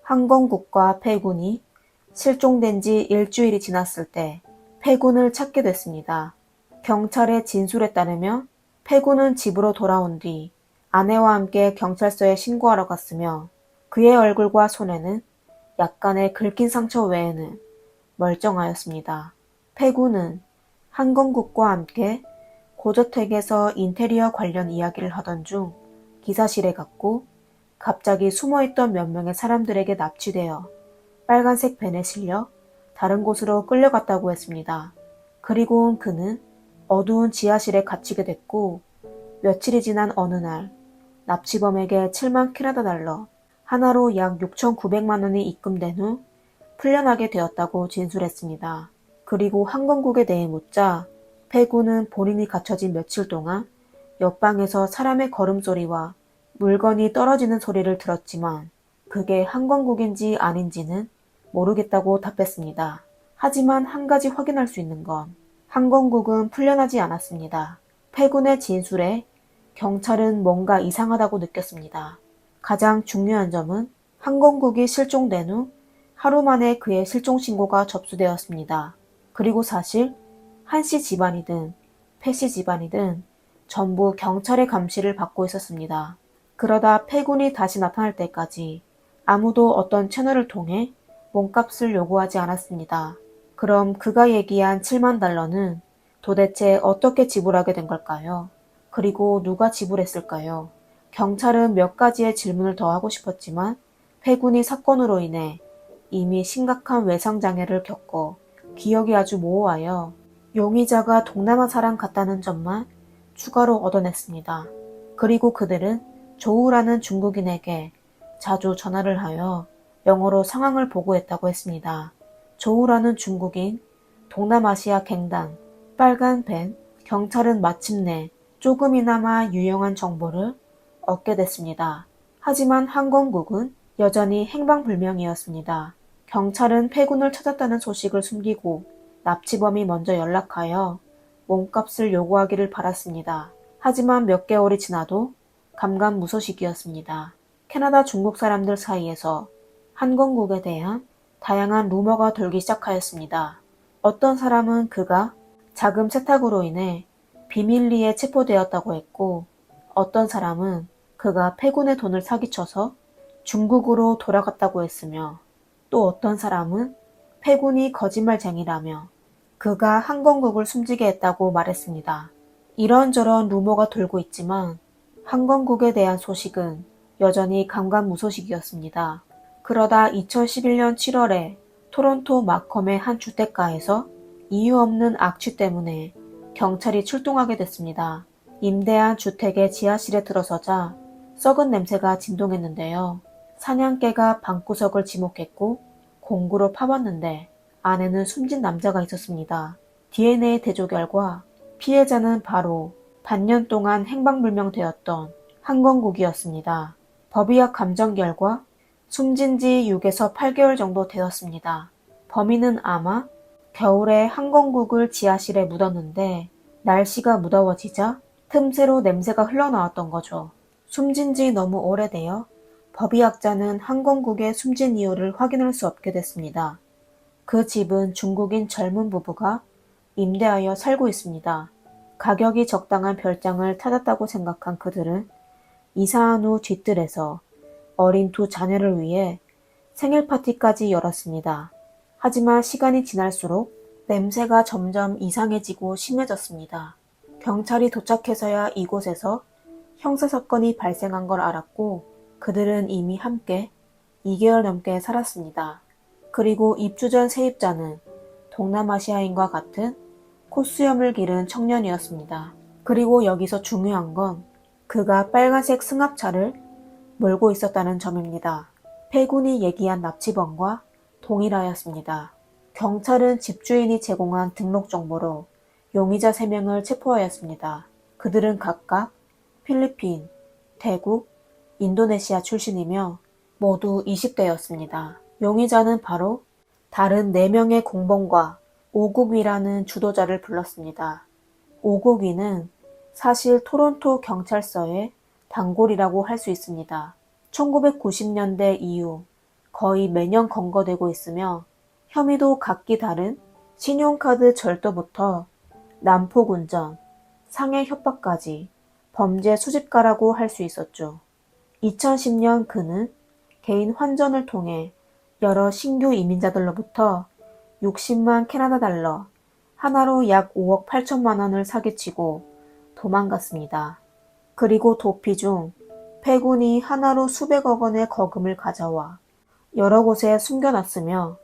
한건국과 패군이 실종된 지 일주일이 지났을 때 패군을 찾게 됐습니다. 경찰의 진술에 따르면 패군은 집으로 돌아온 뒤 아내와 함께 경찰서에 신고하러 갔으며 그의 얼굴과 손에는 약간의 긁힌 상처 외에는 멀쩡하였습니다. 패군은 한건국과 함께 고저택에서 인테리어 관련 이야기를 하던 중 기사실에 갔고 갑자기 숨어있던 몇 명의 사람들에게 납치되어 빨간색 밴에 실려 다른 곳으로 끌려갔다고 했습니다. 그리고 그는 어두운 지하실에 갇히게 됐고 며칠이 지난 어느 날 납치범에게 7만 캐나다 달러, 하나로 약 6,900만 원이 입금된 후 풀려나게 되었다고 진술했습니다. 그리고 한건국에 대해 묻자 패군은 본인이 갇혀진 며칠 동안 옆방에서 사람의 걸음소리와 물건이 떨어지는 소리를 들었지만 그게 한건국인지 아닌지는 모르겠다고 답했습니다. 하지만 한 가지 확인할 수 있는 건 한건국은 풀려나지 않았습니다. 패군의 진술에 경찰은 뭔가 이상하다고 느꼈습니다. 가장 중요한 점은 한건국이 실종된 후 하루 만에 그의 실종 신고가 접수되었습니다. 그리고 사실 한씨 집안이든 패씨 집안이든 전부 경찰의 감시를 받고 있었습니다. 그러다 패군이 다시 나타날 때까지 아무도 어떤 채널을 통해 몸값을 요구하지 않았습니다. 그럼 그가 얘기한 7만 달러는 도대체 어떻게 지불하게 된 걸까요? 그리고 누가 지불했을까요? 경찰은 몇 가지의 질문을 더 하고 싶었지만 패군이 사건으로 인해 이미 심각한 외상장애를 겪어 기억이 아주 모호하여 용의자가 동남아 사람 같다는 점만 추가로 얻어냈습니다. 그리고 그들은 조우라는 중국인에게 자주 전화를 하여 영어로 상황을 보고했다고 했습니다. 조우라는 중국인, 동남아시아 갱단, 빨간 밴, 경찰은 마침내 조금이나마 유용한 정보를 얻게 됐습니다. 하지만 한건국은 여전히 행방불명이었습니다. 경찰은 패군을 찾았다는 소식을 숨기고 납치범이 먼저 연락하여 몸값을 요구하기를 바랐습니다. 하지만 몇 개월이 지나도 감감무소식이었습니다. 캐나다 중국 사람들 사이에서 한건국에 대한 다양한 루머가 돌기 시작하였습니다. 어떤 사람은 그가 자금 세탁으로 인해 비밀리에 체포되었다고 했고 어떤 사람은 그가 패군의 돈을 사기쳐서 중국으로 돌아갔다고 했으며 또 어떤 사람은 패군이 거짓말쟁이라며 그가 한건국을 숨지게 했다고 말했습니다. 이런저런 루머가 돌고 있지만 한건국에 대한 소식은 여전히 감감무소식이었습니다. 그러다 2011년 7월에 토론토 마컴의 한 주택가에서 이유 없는 악취 때문에 경찰이 출동하게 됐습니다. 임대한 주택의 지하실에 들어서자 썩은 냄새가 진동했는데요. 사냥개가 방구석을 지목했고 공구로 파봤는데 안에는 숨진 남자가 있었습니다. DNA 대조 결과 피해자는 바로 반년 동안 행방불명되었던 한건국이었습니다. 법의학 감정 결과 숨진 지 6에서 8개월 정도 되었습니다. 범인은 아마 겨울에 한건국을 지하실에 묻었는데 날씨가 무더워지자 틈새로 냄새가 흘러나왔던 거죠. 숨진 지 너무 오래되어 법의학자는 한건국의 숨진 이유를 확인할 수 없게 됐습니다. 그 집은 중국인 젊은 부부가 임대하여 살고 있습니다. 가격이 적당한 별장을 찾았다고 생각한 그들은 이사한 후 뒤뜰에서 어린 두 자녀를 위해 생일 파티까지 열었습니다. 하지만 시간이 지날수록 냄새가 점점 이상해지고 심해졌습니다. 경찰이 도착해서야 이곳에서 형사사건이 발생한 걸 알았고 그들은 이미 함께 2개월 넘게 살았습니다. 그리고 입주 전 세입자는 동남아시아인과 같은 콧수염을 기른 청년이었습니다. 그리고 여기서 중요한 건 그가 빨간색 승합차를 몰고 있었다는 점입니다. 패군이 얘기한 납치범과 동일하였습니다. 경찰은 집주인이 제공한 등록 정보로 용의자 3명을 체포하였습니다. 그들은 각각 필리핀, 태국, 인도네시아 출신이며 모두 20대였습니다. 용의자는 바로 다른 4명의 공범과 오국위라는 주도자를 불렀습니다. 오국위는 사실 토론토 경찰서의 단골이라고 할 수 있습니다. 1990년대 이후 거의 매년 검거되고 있으며 혐의도 각기 다른 신용카드 절도부터 난폭 운전, 상해 협박까지 범죄 수집가라고 할 수 있었죠. 2010년 그는 개인 환전을 통해 여러 신규 이민자들로부터 60만 캐나다 달러, 하나로 약 5억 8천만 원을 사기치고 도망갔습니다. 그리고 도피 중 패군이 하나로 수백억 원의 거금을 가져와 여러 곳에 숨겨놨으며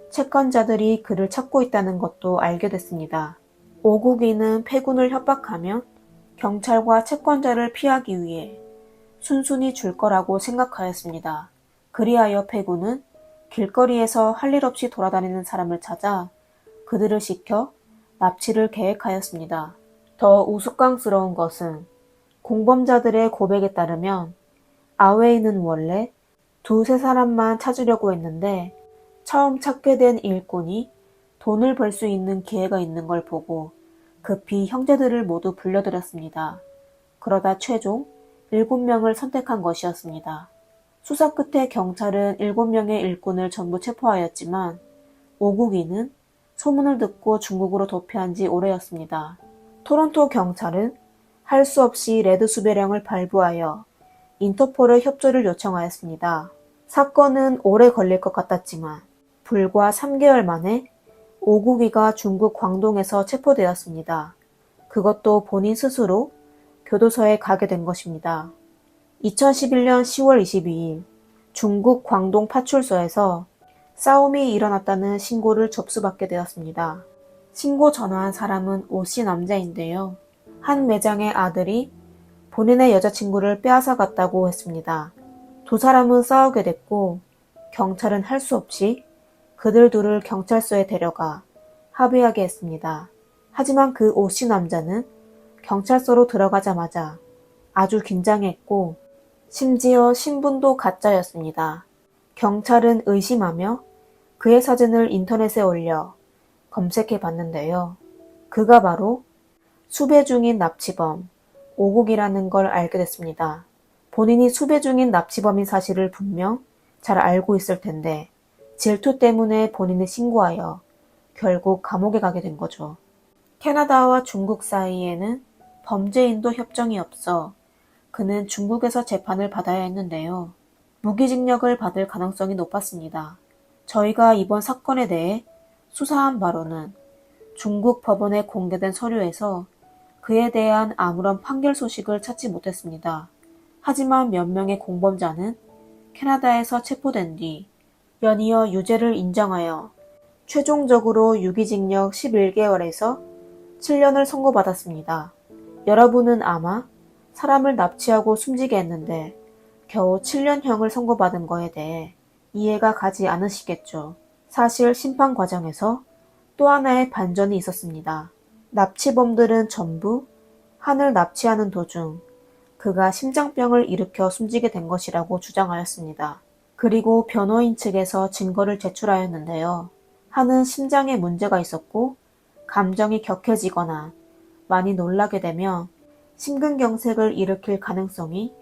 채권자들이 그를 찾고 있다는 것도 알게 됐습니다. 오국이는 패군을 협박하면 경찰과 채권자를 피하기 위해 순순히 줄 거라고 생각하였습니다. 그리하여 패군은 길거리에서 할 일 없이 돌아다니는 사람을 찾아 그들을 시켜 납치를 계획하였습니다. 더 우스꽝스러운 것은 공범자들의 고백에 따르면 아웨이는 원래 2-3사람만 찾으려고 했는데 처음 찾게 된 일꾼이 돈을 벌 수 있는 기회가 있는 걸 보고 급히 형제들을 모두 불러들였습니다. 그러다 최종 7명을 선택한 것이었습니다. 수사 끝에 경찰은 7명의 일꾼을 전부 체포하였지만 오국이는 소문을 듣고 중국으로 도피한 지 오래였습니다. 토론토 경찰은 할 수 없이 레드 수배령을 발부하여 인터폴의 협조를 요청하였습니다. 사건은 오래 걸릴 것 같았지만 불과 3개월 만에 오국이가 중국 광동에서 체포되었습니다. 그것도 본인 스스로 교도소에 가게 된 것입니다. 2011년 10월 22일 중국 광동 파출소에서 싸움이 일어났다는 신고를 접수받게 되었습니다. 신고 전화한 사람은 오씨 남자인데요. 한 매장의 아들이 본인의 여자친구를 빼앗아 갔다고 했습니다. 2사람은 싸우게 됐고 경찰은 할 수 없이 그들 둘을 경찰서에 데려가 합의하게 했습니다. 하지만 그 오씨 남자는 경찰서로 들어가자마자 아주 긴장했고 심지어 신분도 가짜였습니다. 경찰은 의심하며 그의 사진을 인터넷에 올려 검색해 봤는데요. 그가 바로 수배 중인 납치범 오국이라는 걸 알게 됐습니다. 본인이 수배 중인 납치범인 사실을 분명 잘 알고 있을 텐데 질투 때문에 본인을 신고하여 결국 감옥에 가게 된 거죠. 캐나다와 중국 사이에는 범죄인도 협정이 없어 그는 중국에서 재판을 받아야 했는데요. 무기징역을 받을 가능성이 높았습니다. 저희가 이번 사건에 대해 수사한 바로는 중국 법원에 공개된 서류에서 그에 대한 아무런 판결 소식을 찾지 못했습니다. 하지만 몇 명의 공범자는 캐나다에서 체포된 뒤 연이어 유죄를 인정하여 최종적으로 유기징역 11개월에서 7년을 선고받았습니다. 여러분은 아마 사람을 납치하고 숨지게 했는데 겨우 7년형을 선고받은 거에 대해 이해가 가지 않으시겠죠. 사실 심판 과정에서 또 하나의 반전이 있었습니다. 납치범들은 전부 한을 납치하는 도중 그가 심장병을 일으켜 숨지게 된 것이라고 주장하였습니다. 그리고 변호인 측에서 증거를 제출하였는데요. 한은 심장에 문제가 있었고 감정이 격해지거나 많이 놀라게 되면 심근경색을 일으킬 가능성이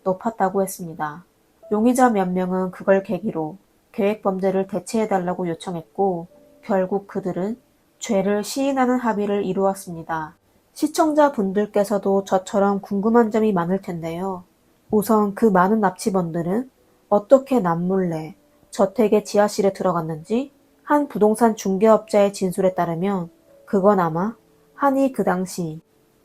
높았다고 했습니다. 용의자 몇 명은 그걸 계기로 계획범죄를 대체해달라고 요청했고 결국 그들은 죄를 시인하는 합의를 이루었습니다. 시청자분들께서도 저처럼 궁금한 점이 많을 텐데요. 우선 그 많은 납치범들은 어떻게 남몰래 저택의 지하실에 들어갔는지 한 부동산 중개업자의 진술에 따르면 그건 아마 한이 그 당시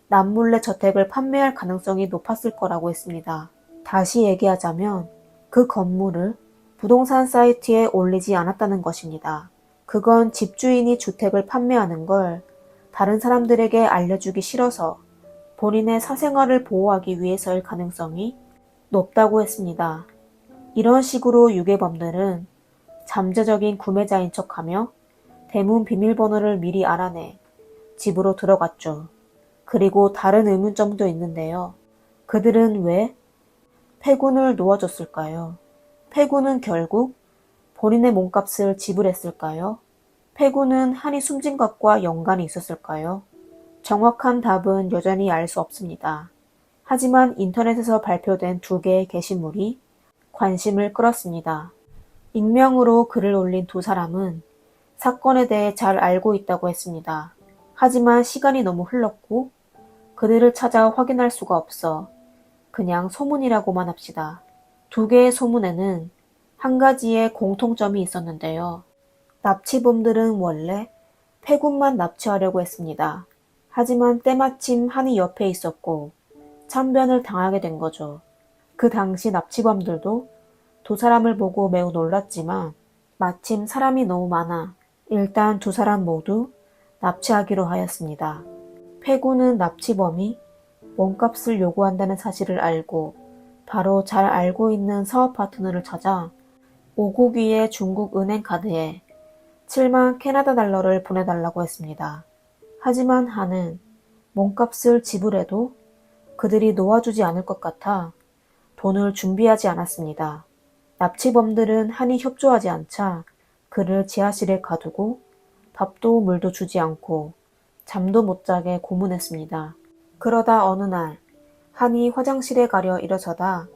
남몰래 저택을 판매할 가능성이 높았을 거라고 했습니다. 다시 얘기하자면 그 건물을 부동산 사이트에 올리지 않았다는 것입니다. 그건 집주인이 주택을 판매하는 걸 다른 사람들에게 알려주기 싫어서 본인의 사생활을 보호하기 위해서일 가능성이 높다고 했습니다. 이런 식으로 유괴범들은 잠재적인 구매자인 척하며 대문 비밀번호를 미리 알아내 집으로 들어갔죠. 그리고 다른 의문점도 있는데요. 그들은 왜 폐군을 놓아줬을까요? 폐군은 결국 본인의 몸값을 지불했을까요? 폐군은 한이 숨진 것과 연관이 있었을까요? 정확한 답은 여전히 알 수 없습니다. 하지만 인터넷에서 발표된 2개의 게시물이 관심을 끌었습니다. 익명으로 글을 올린 2사람은 사건에 대해 잘 알고 있다고 했습니다. 하지만 시간이 너무 흘렀고 그들을 찾아 확인할 수가 없어 그냥 소문이라고만 합시다. 2개의 소문에는 한 가지의 공통점이 있었는데요. 납치범들은 원래 폐군만 납치하려고 했습니다. 하지만 때마침 한이 옆에 있었고 참변을 당하게 된 거죠. 그 당시 납치범들도 2사람을 보고 매우 놀랐지만 마침 사람이 너무 많아 일단 2사람 모두 납치하기로 하였습니다. 폐군은 납치범이 몸값을 요구한다는 사실을 알고 바로 잘 알고 있는 사업 파트너를 찾아 5국위의 중국 은행 카드에 7만 캐나다 달러를 보내달라고 했습니다. 하지만 한은 몸값을 지불해도 그들이 놓아주지 않을 것 같아 돈을 준비하지 않았습니다. 납치범들은 한이 협조하지 않자 그를 지하실에 가두고 밥도 물도 주지 않고 잠도 못 자게 고문했습니다. 그러다 어느 날 한이 화장실에 가려 일어서다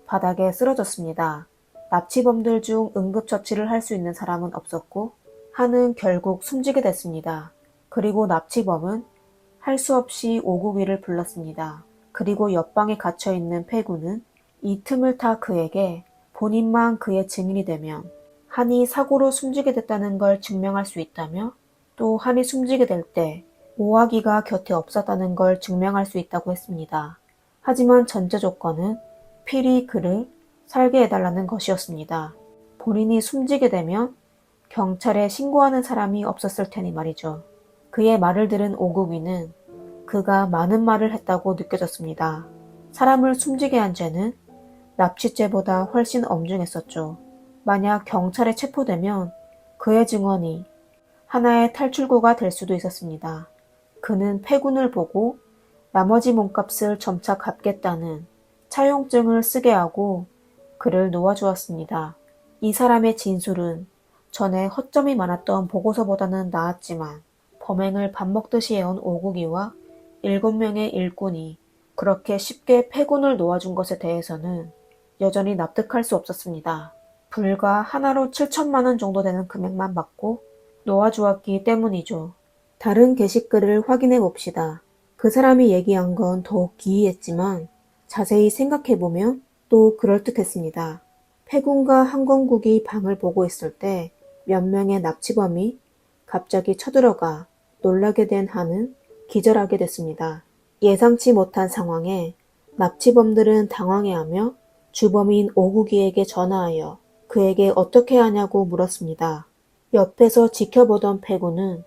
바닥에 쓰러졌습니다. 납치범들 중 응급처치를 할 수 있는 사람은 없었고 한은 결국 숨지게 됐습니다. 그리고 납치범은 할 수 없이 5국위를 불렀습니다. 그리고 옆방에 갇혀있는 폐군은 이 틈을 타 그에게 본인만 그의 증인이 되면 한이 사고로 숨지게 됐다는 걸 증명할 수 있다며 또 한이 숨지게 될 때 오하기가 곁에 없었다는 걸 증명할 수 있다고 했습니다. 하지만 전제 조건은 필히 그를 살게 해달라는 것이었습니다. 본인이 숨지게 되면 경찰에 신고하는 사람이 없었을 테니 말이죠. 그의 말을 들은 오국위는 그가 많은 말을 했다고 느껴졌습니다. 사람을 숨지게 한 죄는 납치죄보다 훨씬 엄중했었죠. 만약 경찰에 체포되면 그의 증언이 하나의 탈출구가 될 수도 있었습니다. 그는 폐군을 보고 나머지 몸값을 점차 갚겠다는 차용증을 쓰게 하고 그를 놓아주었습니다. 이 사람의 진술은 전에 허점이 많았던 보고서보다는 나았지만 범행을 밥 먹듯이 해온 오국이와 7명의 일꾼이 그렇게 쉽게 폐군을 놓아준 것에 대해서는 여전히 납득할 수 없었습니다. 불과 하나로 7천만 원 정도 되는 금액만 받고 놓아주었기 때문이죠. 다른 게시글을 확인해 봅시다. 그 사람이 얘기한 건 더욱 기이했지만 자세히 생각해보면 또 그럴듯했습니다. 폐군과 한건국이 방을 보고 있을 때 몇 명의 납치범이 갑자기 쳐들어가 놀라게 된 한은 기절하게 됐습니다. 예상치 못한 상황에 납치범들은 당황해하며 주범인 오국이에게 전화하여 그에게 어떻게 하냐고 물었습니다. 옆에서 지켜보던 폐군은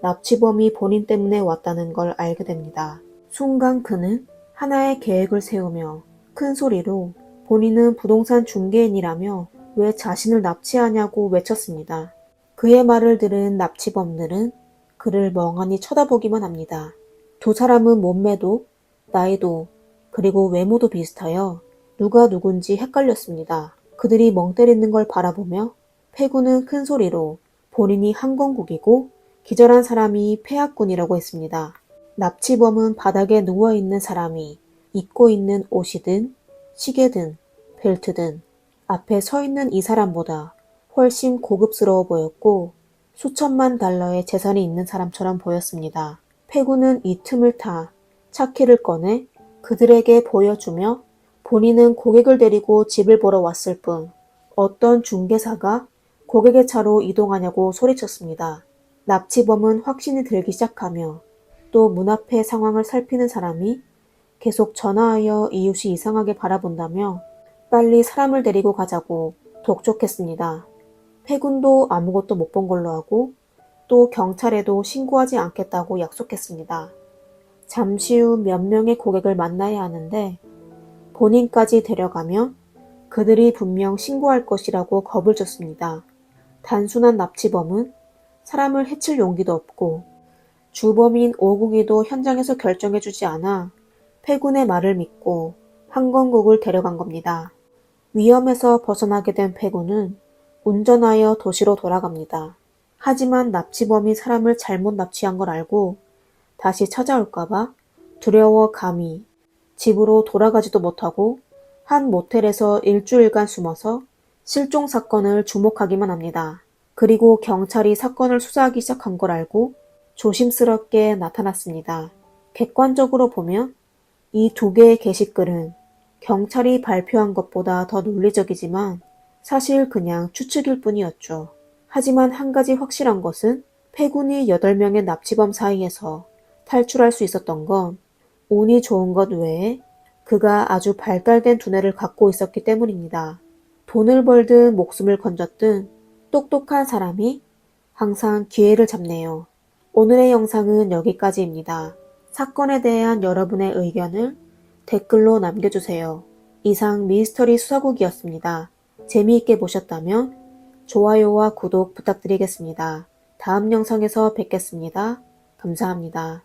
납치범이 본인 때문에 왔다는 걸 알게 됩니다. 순간 그는 하나의 계획을 세우며 큰 소리로 본인은 부동산 중개인이라며 왜 자신을 납치하냐고 외쳤습니다. 그의 말을 들은 납치범들은 그를 멍하니 쳐다보기만 합니다. 2사람은 몸매도 나이도 그리고 외모도 비슷하여 누가 누군지 헷갈렸습니다. 그들이 멍 때리는 걸 바라보며 폐군은 큰 소리로 본인이 한건국이고 기절한 사람이 폐하꾼이라고 했습니다. 납치범은 바닥에 누워있는 사람이 입고 있는 옷이든 시계든 벨트든 앞에 서 있는 이 사람보다 훨씬 고급스러워 보였고 수천만 달러의 재산이 있는 사람처럼 보였습니다. 폐군은 이 틈을 타 차키를 꺼내 그들에게 보여주며 본인은 고객을 데리고 집을 보러 왔을 뿐 어떤 중개사가 고객의 차로 이동하냐고 소리쳤습니다. 납치범은 확신이 들기 시작하며 또 문 앞의 상황을 살피는 사람이 계속 전화하여 이웃이 이상하게 바라본다며 빨리 사람을 데리고 가자고 독촉했습니다. 패군도 아무것도 못 본 걸로 하고 또 경찰에도 신고하지 않겠다고 약속했습니다. 잠시 후 몇 명의 고객을 만나야 하는데 본인까지 데려가면 그들이 분명 신고할 것이라고 겁을 줬습니다. 단순한 납치범은 사람을 해칠 용기도 없고 주범인 오국이도 현장에서 결정해주지 않아 패군의 말을 믿고 한건국을 데려간 겁니다. 위험에서 벗어나게 된 패군은 운전하여 도시로 돌아갑니다. 하지만 납치범이 사람을 잘못 납치한 걸 알고 다시 찾아올까봐 두려워 감히 집으로 돌아가지도 못하고 한 모텔에서 일주일간 숨어서 실종 사건을 주목하기만 합니다. 그리고 경찰이 사건을 수사하기 시작한 걸 알고 조심스럽게 나타났습니다. 객관적으로 보면 이 두 개의 게시글은 경찰이 발표한 것보다 더 논리적이지만 사실 그냥 추측일 뿐이었죠. 하지만 한 가지 확실한 것은 패군이 8명의 납치범 사이에서 탈출할 수 있었던 건 운이 좋은 것 외에 그가 아주 발달된 두뇌를 갖고 있었기 때문입니다. 돈을 벌든 목숨을 건졌든 똑똑한 사람이 항상 기회를 잡네요. 오늘의 영상은 여기까지입니다. 사건에 대한 여러분의 의견을 댓글로 남겨주세요. 이상 미스터리 수사국이었습니다. 재미있게 보셨다면 좋아요와 구독 부탁드리겠습니다. 다음 영상에서 뵙겠습니다. 감사합니다.